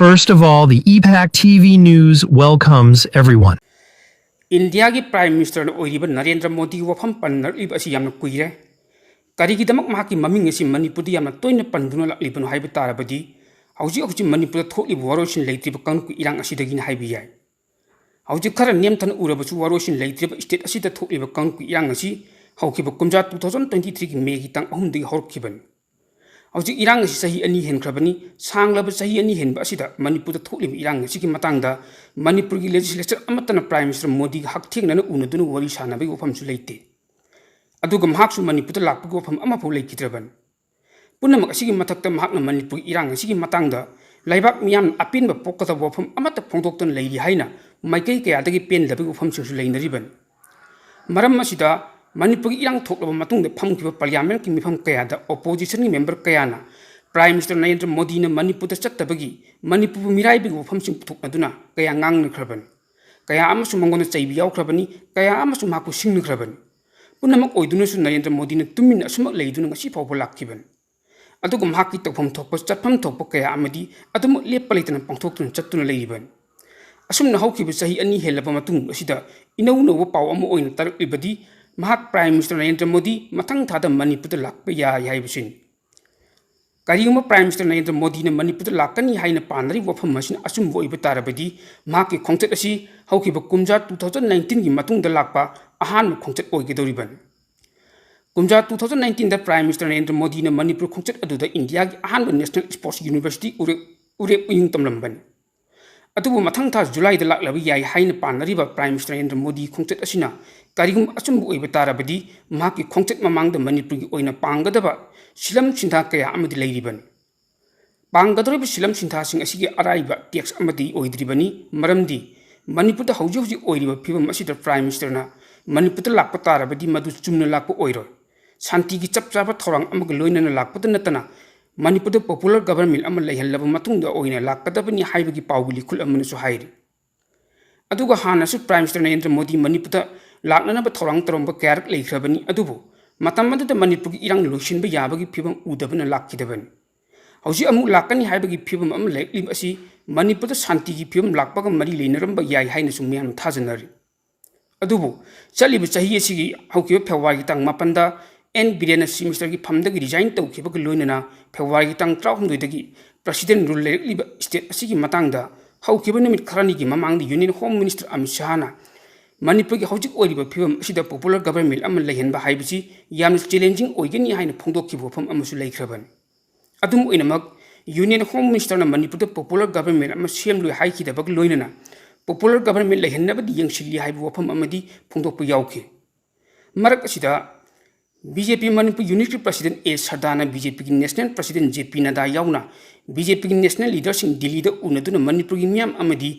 First of all, the Epac TV news welcomes everyone. India की Prime Minister ओइरिबा Narendra Modi वफम पन्नरलिब असि यामना कुइरे करिगिदमक माकी ममिंग असि मणिपुर दी यामना तोइना पन्दुना लाक्लिबनो हाइबा ताराबदी हौजि मणिपुर थोकलिब वारोसिन लेत्रिबा कांगकु इरांग असिदगिना हाइबि याय हौजि खरा नेमथन उरबसु वारोसिन लेत्रिबा स्टेट असिदा थोकलिबा कांगकु इरांग असि हौखिबा कुमजा 2023 की मे की तंग अहुमदि हौरखिबन हौजि इरांग असि सही अनि हेनख्रबनी सांगलब सही अनि हेनबा असिदा मणिपुर थोकलिब इरांग असि की मतंगदा मणिपुर की लेजिस्लेचर अमतना प्राइम मिनिस्टर मोदी हकथेंगना उनदुनु वरी सानाबे वफमसु लेते अदुगा महाकसु मणिपुर लाक्पगो वफम अमाफौ लेखिद्रबन पुनमक असिगी मथक्ता महाकना मणिपुर इरांग असिगी मतंगदा लाइबाक मियाम अपिनबा पोकता वफम अमता फोंदोक्तन लेरि हाइना माइकई कयादगी पेनदबे वफमसु लेनरिबन मरम असिदा मणिपुर इरांग थोकलब मतुंगदा फमखिबा पार्लियामेंट की मिफम कयादा ओपोजिशन की मेंबर कयाना प्राइम मिनिस्टर नरेंद्र मोदी ने मणिपुर चत्तबगी मणिपुर मिराइबी वफमसिंग पुथोकनदुना कया ngangnख्रबन कया अमसु मंगोन चैबि यावख्रबनी कया अमसु माकु सिंगख्रबन पुनमक ओइदुनसु नरेंद्र मोदी ने तुमिन असुमक लेइदुना ngasi फावबो लाखिबन अदुगु माकी तखफम थोकप चटफम थोकप कया अमदी अदुम लेप्प लेतन पंथोक्तुन चत्तुना लेइबन असुमना हौखिबु सही अनि हेलबा मतुंग असिदा इनौनौ पाव अम ओइन तरक्लिबदी महाक प्राइम मिनिस्टर नरेंद्र मोदी मथंग थादा मणिपुर लाक्पा याइबसिन करिगुम प्राइम मिनिस्टर नरेंद्र मोदी ने मणिपुर लाक्कनी हाइना पानरी वफम मसिन असुम ओइबा तारबदी माकी खोंचत असि हौखिबा कुमजा 2019 की मतुंगदा Lhakpa Ahaan खोंचत ओइगेदोरिबन कुमजा 2019 the prime minister Narendra Modi ने मणिपुर खोंचत अदुदा इंडिया की अहान नेशनल स्पोर्ट्स यूनिवर्सिटी उरे उइंग तमलंबन अदुबु मथंग था जुलाई दा लाक्लब याइ हाइना पानरीबा प्राइम मिनिस्टर नरेंद्र मोदी खोंचत असिना करिगुम असुम ओइबा तारबदी माकी खोंचत ममांगदा मणिपुर की ओइना पांगदबा सिलम सिंथा कया अमदी लेरिबन पांगदरब सिलम सिंथासिंग असिगे अराइबा टैक्स अमदी ओइद्रिबनी मरमदी मणिपुर दा हौजि हौजि ओइरिबा फिबम असिदा प्राइम मिनिस्टरना मणिपुर लाक्पा तारबदी मदु चुमना लाक्पा ओइरो शांति की चपचाबा थौरांग अमग लोइनना लाक्पद नतना मणिपुर पॉपुलर गवर्नमेंट अम लेहल्लब मतुंगदा ओइना लाक्कदबनी हाइबगी पाउगी लिखुल अमनसु हाइरि अदुगा हानसु प्राइम मिनिस्टर नरेंद्र मोदी मणिपुर लाक्ननब थौरांग तरomba कयारक लेख्रबनी अदुबु मतमदुदा मणिपुर की इरांग लोइसिनबा याबगी फिबम उदबना लाक्खिदबन हौजि अमु लाक्कनी हाइबगी फिबम अम लेक्लिब असि मणिपुर शांति की फिबम लाक्पगा मरि लेनरंबा याइ हाइनसु मियाम थाजनरि अदुबु चलिब चाही असिगी हौकिबा फेब्रुवारी तंग मापनदा एन बिरेन मिनिस्टर की फमदगी रिजाइन तौखिबग लोइनना फेब्रुवारी तंग 19 प्रेसिडेंट रूल लेरक्लिब स्टेट असिगी मतंगदा हौकिबा निमित खरानी की ममांगदी यूनियन होम मिनिस्टर अमित शाहना मणिपुर की हौजिक ओइरिबा फिबम असिदा पॉपुलर गवर्नमेंट अम लेहनबा हाइबसी याम चैलेंजिंग ओइगनी हाइना फोंदोखिबो फम अमसु लेख्रबन अदुम ओइनमक union home minister Manipur popular government अम सेमलु हाइखिदबग लोइनना पॉपुलर गवर्नमेंट लेहनबदी यंगसिली हाइबो वफम अमदी फोंदोकपा याउखि मरक असिदा BJP Manipur unit president A सरदाना बीजेपी की नेशनल प्रेसिडेंट जेपी नड्डा याउना बीजेपी की नेशनल लीडरसिंग दिल्ली दा उनदुना मणिपुर की मियाम अमदी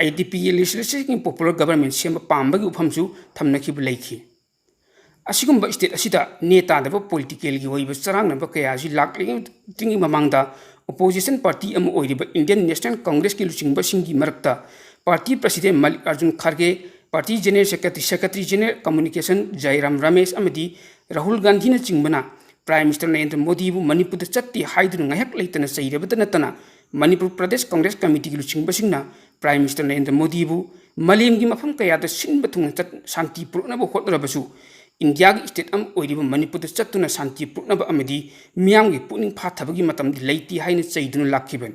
आईडीपी लेजिस्लेचर पॉपुलर गवर्नमेंट सेम पाबगी उफमसु थमनखिब लेखि असिगुम्बा स्टेट असिदा नेतादब पॉलिटिकल की होइबा चरांगनबा कयासि लाक्लिंग ममांगदा ओपोजिशन पार्टी अम ओइरिबा इंडियन नेशनल कांग्रेस की लुचिंगबसिंगी मरक्ता पार्टी प्रेसिडेंट मल्लिकार्जुन खड़गे party general secretary general communication Jairam Ramesh अमदी राहुल गांधी ने चिंबना प्राइम मिनिस्टर नरेंद्र मोदी मणिपुर चत्ती हाइदुन ngahak leitana sairabada natana Manipur प्रदेश कांग्रेस कमिटी की लुचिंगबसिंगना प्राइम मिनिस्टर नरेंद्र मोदी मलेम की मफम कयादा सिनब थुंग शांति पुरनब होटरबसु इंडिया की स्टेट अम ओइरिबा मणिपुर चत्तुना शांति पुरनब अमदी मियाम की पुनिंग फाथबगी मतमदि लेति हाइना चैदुन लाखिबन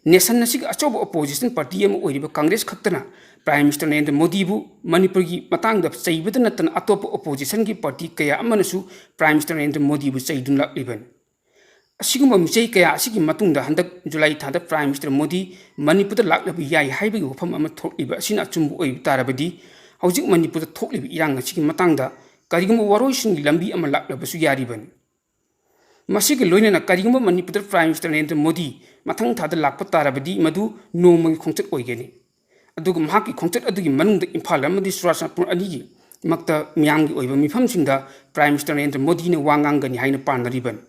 नेशन नसिग अचौब ओपोजिशन पार्टी अम ओइरिबा कांग्रेस खक्तना प्राइम मिनिस्टर नरेंद्र मोदी मणिपुर की मतंगदा चैबद नतन अतोप ओपोजिशन की पार्टी कया अमनसु प्राइम मिनिस्टर नरेंद्र मोदी चैदुन लाक्लिबन असिगुम्बा मिचै कया असिगी मतुंगदा हंदक जुलाई थादा प्राइम मिनिस्टर मोदी मणिपुर लाक्लब याइ हाइबगी वफम अम थोक्लिबा असिना अचुम्बु ओइब तारबदी हौजिक मणिपुर थोक्लिबा इरांग असिगी मतंगदा करिगुम्बा वारोइसिंगी लंबी अम लाक्लबसु यारिबन मसिगी लोइनना करिगुम्बा मणिपुर प्राइम मिनिस्टर नरेंद्र मोदी मथंग थादा लाक्पा तारबदी मधु नोमगी खोंचत ओइगेनि अदुग महाकी खोंचत अदुगी मनुंगदा इम्फाल अमदी चुराचंद्रपुर अनिगी मक्ता मियांगी ओइबा मिफमसिंगदा प्राइम मिनिस्टर नरेंद्र मोदी ने वांगांगनी हाइना पानरिबन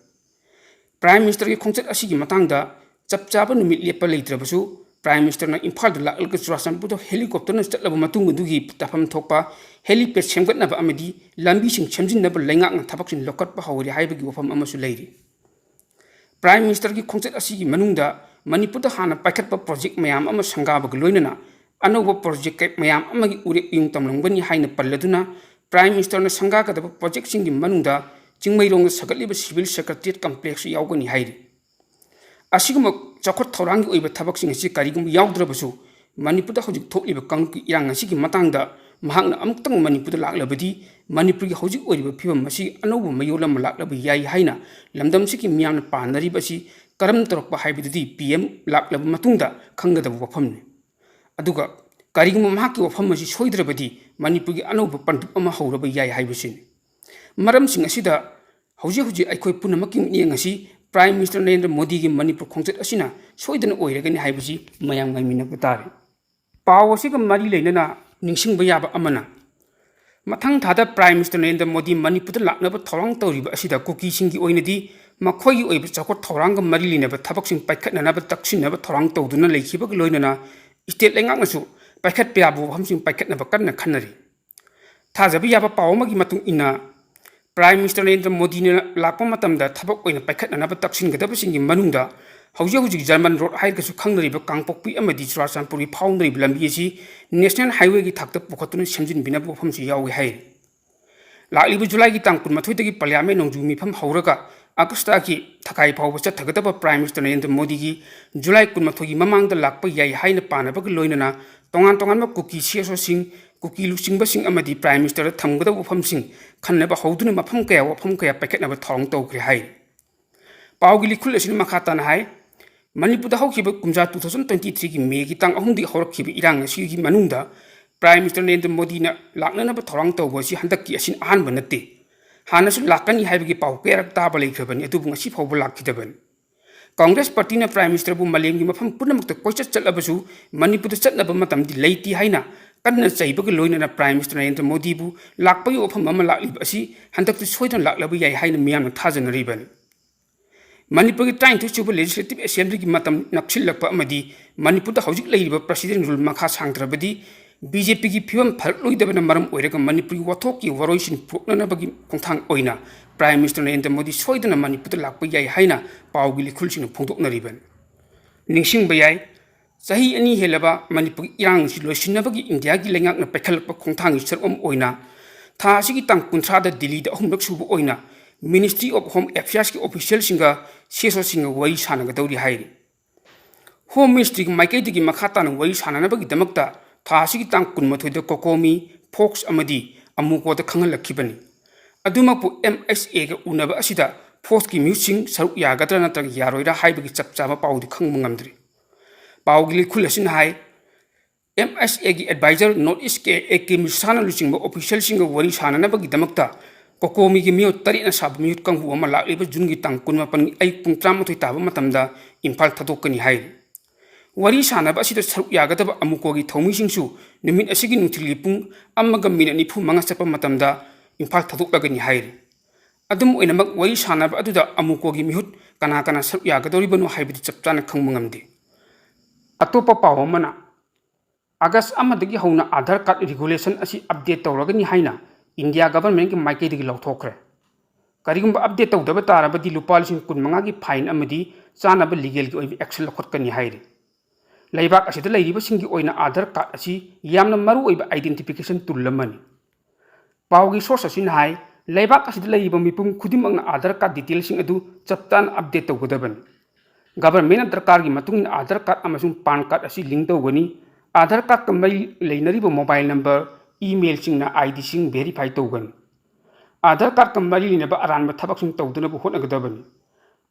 प्राइम मिनिस्टर की खोंचत असिगी मतंगदा चपचाबा नुमित लेप्पा लेत्रबसु प्राइम मिनिस्टर ना इम्फाल दा लाक्लगा चुराचंद्रपुर हेलीकॉप्टर न चटलब मतुंग दुगी तफम थोकपा हेलीपैड सेमगतनबा अमदी लंबीसिंग सेमजिनबा लेंगाकना थबकसिन लोकटपा हौरि हाइबगी वफम अमसु लेरि प्राइम मिनिस्टर की खोंचत असिगी मनुंगदा Manipur Hana Pakatpa project Mayam Ama Sangaba Gloinana, Anova project Mayam Amagi Uri Yung Tamlongani Haina Paladuna, Prime Minister Sangaka the project sing in Manunda, Jingmayrong Sakaliba Civil Secretariat Complex Yaugani Haidi. Asigamo Chakot Torangi over Tabaxing Sikarigum Yaudrabasu, Manipur Hojik totally become young Siki Matanga, Mahang Amtang Manipur Laklabadi, Manipur Hojik over Piva Masi, Anova Mayola Malaklabi Yai Haina, Lamdam Siki Mian Panaribasi, Karam Torpa Hybrid PM Laklab Matunda, Kanga the Wapamne. Aduga, Karigum Maki of Hamasi Soidre, Manipur Anova Pantama Hora Yai Hybesin. Madam Singasida, Hoji I could punamaking Yangasi, Prime Minister Narendra Modi Manipur Concert Asina, Soidan Oregan Hybeji, Mayang Minapatari. Power Sika Mari Lena, Ningsing Bayaba Amana. Matang Tada Prime Minister Narendra Modi Manipur Laknaba Torang Tori Asida Cookie Singi Oinadi, Makoy Oib Chakot Toranga Marilina, but Tabaxing Packet and another Taxin never Torang Toduna Lake Hibak Loinana, State Langasu, Packet Piabu, Hamsing Packet Nabakana Canary. Tazabiaba Paomagi Matung Ina. Prime Minister Narendra Modi Lakpa Matamda Tabak in a packet and another taxing Gadabasing in Manunda, Hauji German Road High Kangri Kangpopi Amadi Trasanpuri Poundry Blambiesi, National Highway Takta Pokatun Shamjin Binabu from Yawi Hay. Likely July Tang Matwitaki Parliament on Jumi Pam Hauraga, Akustaki, Takai Power Tagataba Prime Minister Narendra Modi, July Kumatogi Mamang the Lakpa Yai Haina Panabak Loinana, Tongan Cookie Siaso Sing. Cookie losing Basing Amadi Prime Minister Tangada of Sing, can never hold in a Pumka or Pumka packet never tongue Toukhre High. Paugili Kulas in Makatan High, Manipur Da Lakpa Kumja 2023 Megi Tang Hundi Horki Irang Sigi Manunda, Prime Minister Narendra Modi Lakna of Toronto was Handaki as in Anbanati. Hanas Lakani Havigi Pauker Tabale Kraban, Etubung Ship over Lakitaban. Congress Party Prime Minister Bumaling Mapam Punam the Coaches Chalabasu, Manipur the Chatnabamatam delayed Haina. Kadna Saibak Loina Prime Minister Narendra Modi bu Lakpa of Mama Lakibasi, Handak to Sweden Laklabi Haina Miam Tazan Ribbon. Manipur trying to super legislative assembly Matam Nakshilapa Madi, Manipur the Hojik Leiba President Rul Makas Hangrabadi, BJP Pium Parloid the Maram Oireka Manipur Watoki, Varoishin Puknabagi Kontang Oina, Prime Minister Narendra Modi Sweden and Manipur Lakpa Haina, Paugili Kulshin Puntok Ribbon. Ningsing Bayai. Sahi any helaba Manipur Yang Siloshinabagi India Gilang Pekal Kontang Serum Oina, Tasiki Tang Kuntrada Dili the Home Subu Oina, Ministry of Home Affairs official singer, Seso singer Wai Sanagadori Hairi. Home Ministry Maikatiki Makatan Wai Sanabagi Damakta, Tasiki Tang Kunmatu the Kokomi, Fox Amadi, Amuko the Kangala Kibani. Adumapu MSA Unaba Asida, Foski Musing, Saru Yagatanata Yaroida Haibaki Chapchava Pau the Kangamandri. Paugili Kulasin High MSA advisor Northeast Misana losing official singer Wari Sanabagi Damakta, Kokomi Mute Tarina Sab Mute Kangu Malaki Jungi Tang Kunmapan A Puntramatu Matamda in Paltatokani High. Wari Sanabasi the Saru Yagataba Amukogi Tomising Su, Nimin Asigin Tilipung, Amagamin and Nipu Mangasapa Matamda in Paltatokani High. Adum in a Mag Wari Sanab Aduda Amukogi Mute, Kanakana Saru Yagadoribano Hybrid Chaptana Kangamdi. Atopa Pawamana August Amadagi Hona Adhar card regulation as update Touragani Haina, India government Mikey de Toukhre. Karigum update of the Batarabadi Lupalism Kunmangagi Pine Amadi, Sanaba legal action of Hotkani Hairi. Leiba as the lady was singing oina Adhar card as Yamna Maru identification to Lemani. Paugi sources in high, Leiba as the lady Mipum Kudimang Adhar card details in Adu, Chaptan update of Godaban. Government of Kargi Matun Adhar card Amazon Pan card as linked to Wani, Adhar card Kamai Lanaribo mobile number, email sing na ID sing verified token. Adhar card Kamari never around Tabaxing Todanabu Honagaban.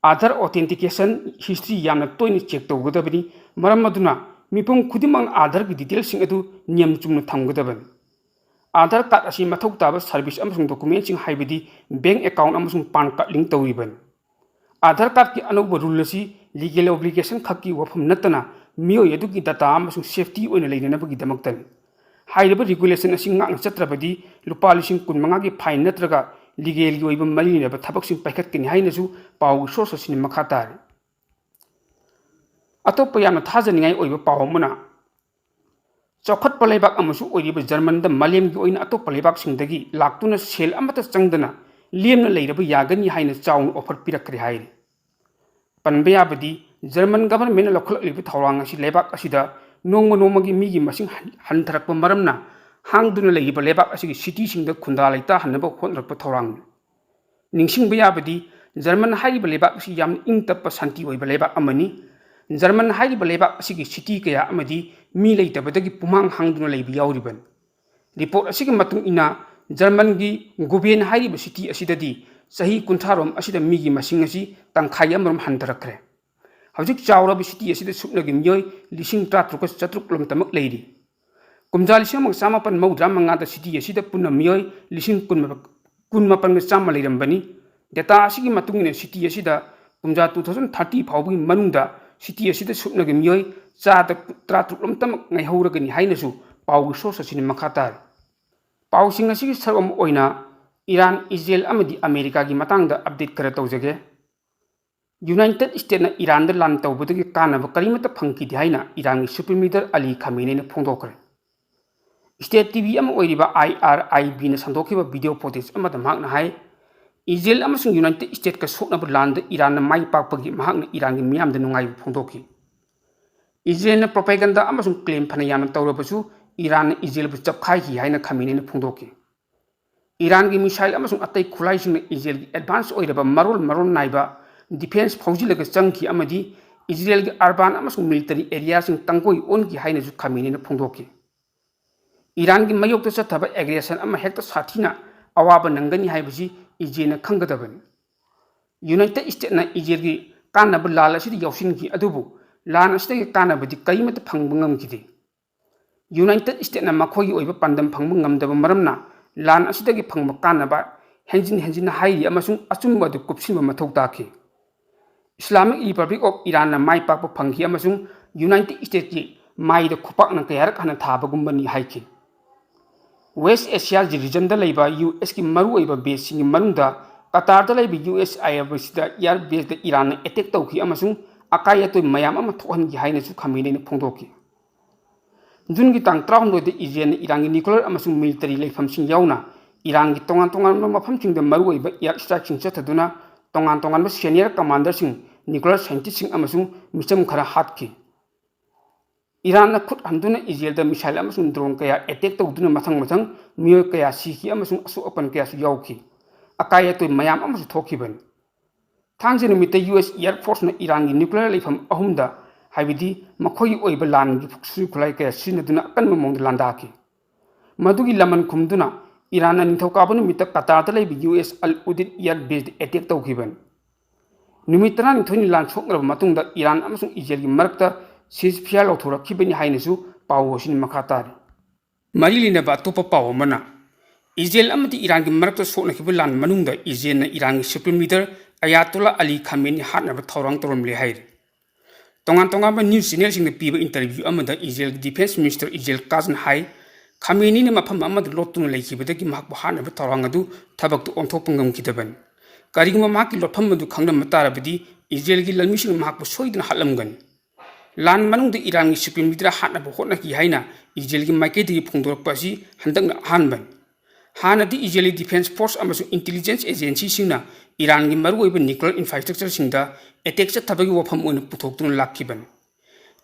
Adhar authentication history Yamna Tony check to Godabani, Maramaduna, Mipum Kudimang Adhar details sing adu Niam Jum Tangodaban. Adhar card as Matokta service Amazon documenting hybrid bank account Amazon Pan card linked to ribbon. Adhar card ki Anoba Rulasi, legal obligation Kaki Wafum Natana, Mio Yaduki data Amazon safety on a lady Nabagi Damaktan. High level regulation as in Satrabadi, Lupalising Kunmangagi Pine Natraga, legal even Marina, but Tabaxing Packet in Hainazu, Pau sources in Makatar. Atopayana Tazani over Pawamana. Chokot Palebak Amasu or German, the Malian going Atopalebak Sindagi, Laktuna Shell Amatas Changdana, Liam later Yagani Highness Town of her Pirakri Panbeabadi, German government locally Taurang as Lebak Asida, no monomagi migi machine Hantarak Maramna, hang duna Leiba Lebak as city sing the Kundalita Hanaba Hotnaramle Taurang. Ningsing Bayabadi, German High Belebak Yam Intapa Santi Belebak Amani, German High Belebak Sigi City Kaya Amadi, me later Badagi Pumang hang duna Leibi Auriban. Report a second matung ina, German gi Gubian High City Asidadi, Sahi Kuntarum Asida Migi Masingasi, Tankayam Hantarakre. Howjik Chawra City Asida Supnagim Yoy, Lishing Tatrukas Chatruklum Tamak Lady. Kumjalisam Samapan Modramanga the city Asida Punam Yoy, Lishing Kunmapan Samalam Bani, Data Sigi Matung in a city Asida, Kumja 2030 Pawing Manunda, city Asida Supnagim Yoy, Sa the Tratrulum Tamak Nahuragan Hainasu, Paw sources in Makatar. Paw Singasi Sarum Oina, Iran, Israel Amadi America Gimatanga update Karatozage. United States na Iran the land Tawbutaki Kana Karimata Punky Dina, Iran Supreme Leader Ali Khamenei Hotnaba. State TV am Oiriba IRIB na Sandokiba video footage amada Magna High. Israel Amazon United States Kasona land Iran na Mai Papagi Mahang Iran Miam the Nungai Pondoki. Israel propaganda Amazon claim Panayam Taurabasu, Iran Israel Chapkai Haina Khamenei Hotnaba. Iran gi missile Amazon Atai Kulai Israel advance Oiriba Maron Naiba. Defense Fauzilag Chunky Amadi, Israel urban Amazon military areas in Tangoi Onki Hainazu Khamenei Hotnaba. Iran gi Mayok Sataba aggression Ama Hector Satina, Awaba Nangani Haibaji, Ijena Kangadaban. United States na Israel Kanaba Lala City Yoshinki Adubu, Lana State Kanaba di Kaimat Pangbungam Kidi. United States na Makoi over Pandam Pangmungam the Maramna, Lana Sitagi Pangmakanaba, Henzin Hai Amazon Asumba the Kupsima Matotaki. Islamic Republic of Iran na Mai Papa Pangi Amazon, United States Mai the Kupak na Kayak and Tabagumbani Haiki. West Asia region the Leiba US ki Maru Eba base in Marunda, Qatar the Leiba US Ayabasida Yar based the Iran attack Toki Amazon, Akaya to Mayama Tohan Hainasu Khamenei Hotnaba. Jungi Tang Traun with the Israel Iran nuclear Amazon military life from Yauna, Iran Tongan pumping the Maru Eba Yak striking Chataduna, Tongan senior commanders in nuclear scientists in Amazon, Mr. Kara Hatki. Iran put Handuna Israel the missile Amazon drone Kaya attack to Duna Matang, Mio Kaya Siki Amazon so open Kaya Yauki. Akaya to Mayam Amazon Tokiban. Tanzania with the US Air Force na Iran nuclear life from Ahunda, Havidi, Makoi Oibalan, Sukulai Kaya Sinaduna Kanmong Landaki. Madugi Laman Kumduna, Iran and Tokabun with the Qatar the US Al Udid Air based attack to Given. Numitran 20 land Chokra Matunda Iran Amazon Israel Markta. Sis Pialo to Kibini Hainesu, Power in Makatari. Marilina Batopa Power Mana. Israel Amati Iran Marta Sona Kibulan Manunda is in Iran Supreme Leader Ayatollah Ali Khamenei Hatnaba Hotnaramle Haid. Tongan news signals in the people interview Amada Israel Defense Minister Israel Cousin Hai, Khamenei Mapam Amad Lotun Laki, but the Gimak Hatnaba Hotnaramle Tabak to Ontopungam Kitaban. Karima Maki Lopamadu Kanga Matarabadi, Israel Gilamishin Mak Soidre Halamgan. Land Manung the Iran Supreme Leader Hatnaba Hotnaki Haina, Israel Maketi Pundor Pasi, Handang Hanban. Hana the Israeli Defense Force Amazon Intelligence Agency Sina, Iran Maru nuclear infrastructure Sinda, attacks a Tabago Wapam on Putokun Lakiban.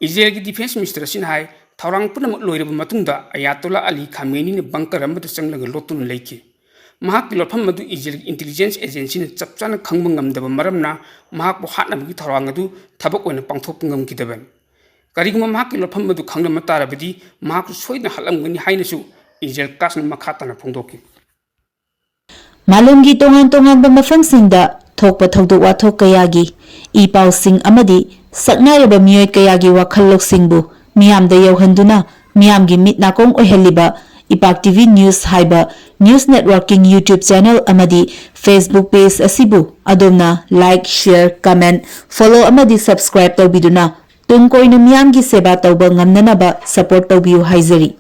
Israeli Defense Minister Sinhai, Taurang Punam Loyab Matunda, Ayatollah Ali Khamenei bunker Ramad Sanglang Lotun Lake. Mahak Lopamadu Israeli Intelligence Agency Chapchan Kangmangam the Maramna, Mahak Hatnam Tarangadu, Tabak on a Pantopungam Kitaban. Karigma Mahak Lopamadu Kanga Matarabadi, Mahak Soidre Halam when Hainesu. Israel Kasan Makatana Pondoki. Malungi tongan bamafamsingda thokpa thokdok wathok kayagi ipaw sing amadi saknareba miyoi kayagi wakhallok singbu miyamda yauhanduna miyamgi mitnakong oihaliba Epac TV News haiba News Networking YouTube channel amadi Facebook page asibu adomna like share comment follow amadi subscribe tawbiduna tungkoina miyamgi seba tawba ngamnanaba support tawbiyu haizari.